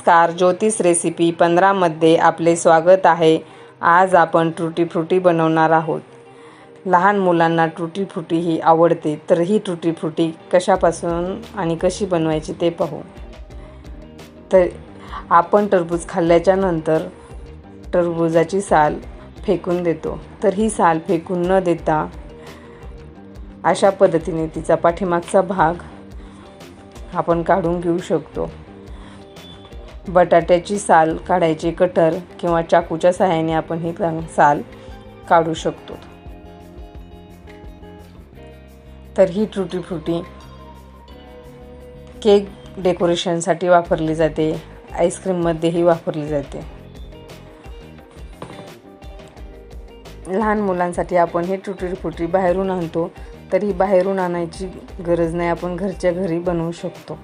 नमस्कार, ज्योतिष रेसिपी 15 मध्ये आपले स्वागत आहे। आज आपण टुटी फ्रुटी बनवणार आहोत। लहान मुलांना टुटी फ्रुटी ही आवडते, तर ही टुटी फ्रुटी कशापासून आणि कशी बनवायची ते पाहू। तर आपण टरबूज खाल्ल्याच्या नंतर टरबूजाची साल फेकून देतो, तर ही साल फेकून न देता अशा पद्धतीने तिचा पाठीमागचा भाग आपण काढून घेऊ शकतो। बटाट्याची साल काढायची कटर किंवा चाकूच्या सहाय्याने आपण ही साल काढू शकतो। तर ही टुटी फ्रुटी केक डेकोरेशनसाठी वापरली जाते, आईस्क्रीम मध्येही वापरली जाते। लहान मुलांसाठी आपण ही टुटी फ्रुटी बाहेरून आणतो, तरी बाहेरून आणायची गरज नाही, आपण घरच्या घरी बनवू शकतो।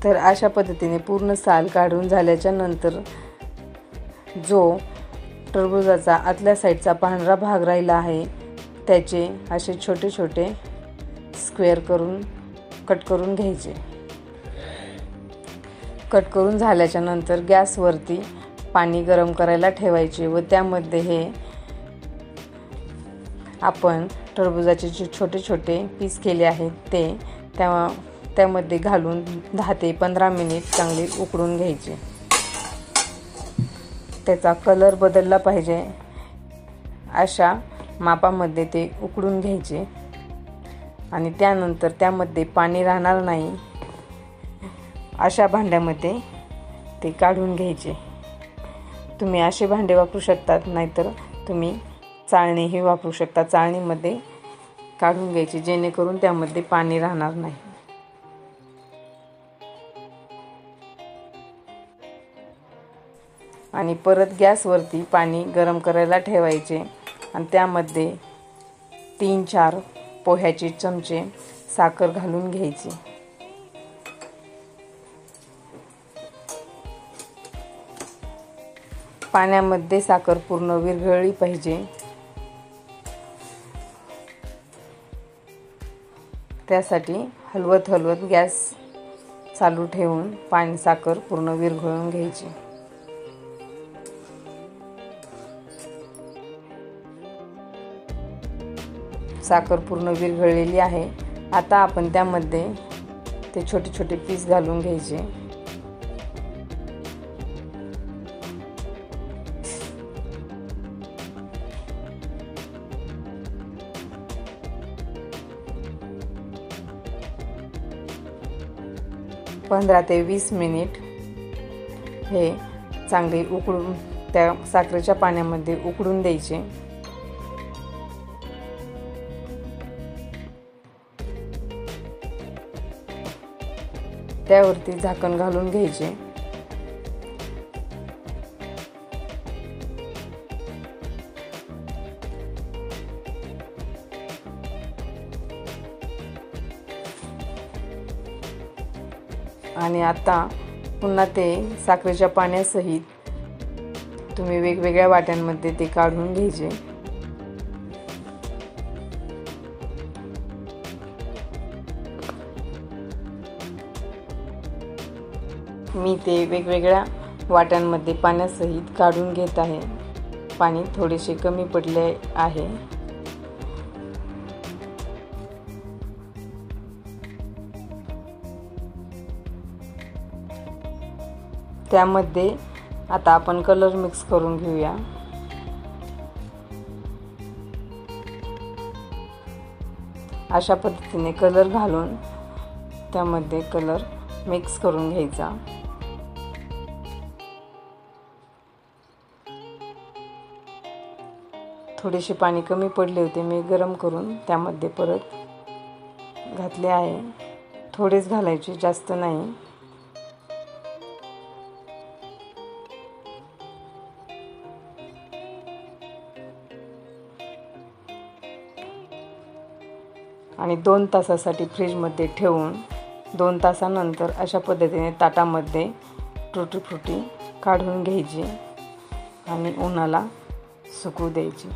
तर अशा पद्धतीने पूर्ण साल काढून झाल्याच्या नंतर जो टरबूजाचा आतल्या साईडचा पांढरा भाग राहिला आहे त्याचे असे छोटे छोटे स्क्वेअर करून कट करून घ्यायचे। कट करून झाल्याच्या नंतर गॅसवरती पाणी गरम करायला ठेवायचे व त्यामध्ये हे आपण टरबूजाचे जे छोटे छोटे पीस केले आहेत ते त्यामध्ये घालून 10 ते 15 मिनिट चांगले उकडून घ्यायचे। त्याचा कलर बदलला पाहिजे अशा मापामध्ये ते उकडून घ्यायचे आणि त्यानंतर त्यामध्ये पाणी राहणार नाही अशा भांड्यामध्ये ते काढून घ्यायचे। तुम्ही असे भांडे वापरू शकतात, नाहीतर तुम्ही चाळणीही वापरू शकता। चाळणीमध्ये काढून घ्यायचे जेणेकरून त्यामध्ये पाणी राहणार नाही। आणि परत गॅसवरती पाणी गरम करायला ठेवायचे आणि त्यामध्ये 3-4 पोह्याचे चमचे साखर घालून घ्यायची। पाण्यामध्ये साखर पूर्ण विरघळली पाहिजे, त्यासाठी हलवत हलवत गॅस चालू ठेवून साखर पूर्ण विरघळून घ्यायची। साखर पूर्ण विरघळलेली आहे। आता आपण त्यामध्ये ते छोटे छोटे पीस घालून घ्यायचे। पंधरा ते 20 मिनिट हे चांगले उकळून त्या साखरेच्या पाण्यामध्ये उकळून द्यायचे। त्यावरती झाकण घालून घ्यायचे। आणि आता पुन्हा ते साखरेच्या पाण्यासहित तुम्ही वेगवेगळ्या वाट्यांमध्ये ते काढून घ्यायचे। मी ते वेगवेगळ्या वाट्यांमध्ये पाण्यासहित काढून घेत आहे। पाणी थोडेसे कमी पडले आहे। त्यामध्ये आता आपण कलर मिक्स करून घेऊया। अशा पद्धतीने कलर घालून त्यामध्ये कलर मिक्स करून घ्यायचा। थोडेसे पाणी कमी पडले होते, मी गरम करून त्यामध्ये परत घातले आहे। थोडेच घालायचे, जास्त नाही। आणि 2 तासासाठी फ्रीजमध्ये ठेवून 2 तासानंतर अशा पद्धतीने ताटामध्ये टुटी फ्रुटी काढून घ्यायची आणि उन्हाला सुकू द्यायची।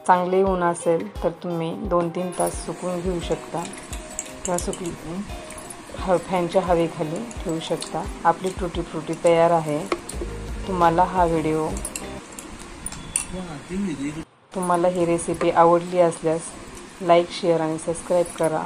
चांगले ऊन असेल तर तुम्ही 2-3 तास सुकवून घेऊ शकता। किंवा सुकली फॅनच्या हवेखाली ठेवू शकता। आपली टुटी फ्रुटी तयार आहे। तुम्हाला ही रेसिपी आवडली असल्यास लाईक, शेअर आणि सबस्क्राईब करा।